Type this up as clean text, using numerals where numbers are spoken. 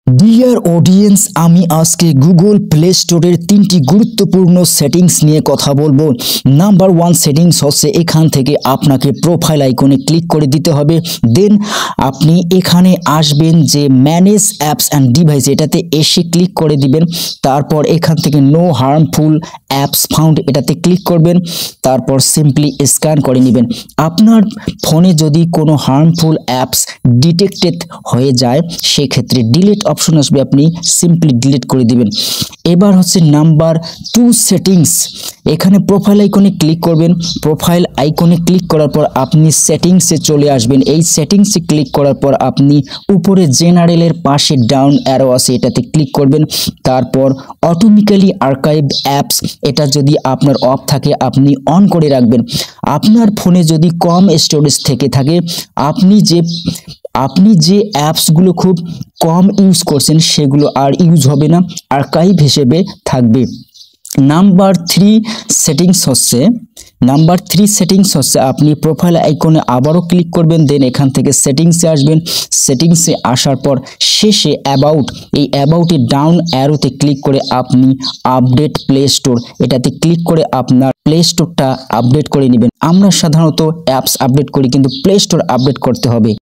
Dear audience, আমি আজকে Google play স্টোরের তিনটি গুরুত্বপূর্ণ সেটিংস নিয়ে কথা বলবো। নাম্বার ওয়ান সেটিংস হচ্ছে এখান থেকে আপনাকে প্রোফাইল আইকনে ক্লিক করে দিতে হবে। দেন আপনি এখানে আসবেন যে ম্যানেজ অ্যাপস অ্যান্ড ডিভাইস, এটাতে এসে ক্লিক করে দিবেন। তারপর এখান থেকে নো হার্মফুল অ্যাপস ফাউন্ড, এটাতে ক্লিক করবেন। তারপর সিম্পলি স্ক্যান করে নেবেন। আপনার ফোনে যদি কোনো হার্মফুল অ্যাপস ডিটেক্টেড হয়ে যায় সেক্ষেত্রে ডিলিট অপশন আসবে, আপনি সিম্পলি ডিলিট করে দিবেন। এবার হচ্ছে নাম্বার টু সেটিংস, এখানে প্রোফাইল আইকনে ক্লিক করবেন। প্রোফাইল আইকনে ক্লিক করার পর আপনি সেটিংসে চলে আসবেন। এই সেটিংসে ক্লিক করার পর আপনি উপরে জেনারেলের পাশে ডাউন অ্যারো আছে, এটাতে ক্লিক করবেন। তারপর অটোমেটিক্যালি আর্কাইভ অ্যাপস, এটা যদি আপনার অফ থাকে আপনি অন করে রাখবেন। আপনার ফোনে যদি কম স্টোরেজ থেকে থাকে, আপনি যে অ্যাপসগুলো খুব কম ইউজ করছেন সেগুলো আর ইউজ হবে না, আর্কাইভ হিসেবে থাকবে। নাম্বার থ্রি সেটিংস হচ্ছে আপনি প্রোফাইল আইকনে আবারও ক্লিক করবেন। দেন এখান থেকে সেটিংসে আসবেন। সেটিংসে আসার পর শেষে অ্যাবাউট, এই অ্যাবাউটে ডাউন অ্যারোতে ক্লিক করে আপনি আপডেট প্লে স্টোর, এটাতে ক্লিক করে আপনার প্লে স্টোরটা আপডেট করে নেবেন। আমরা সাধারণত অ্যাপস আপডেট করি, কিন্তু প্লে স্টোর আপডেট করতে হবে।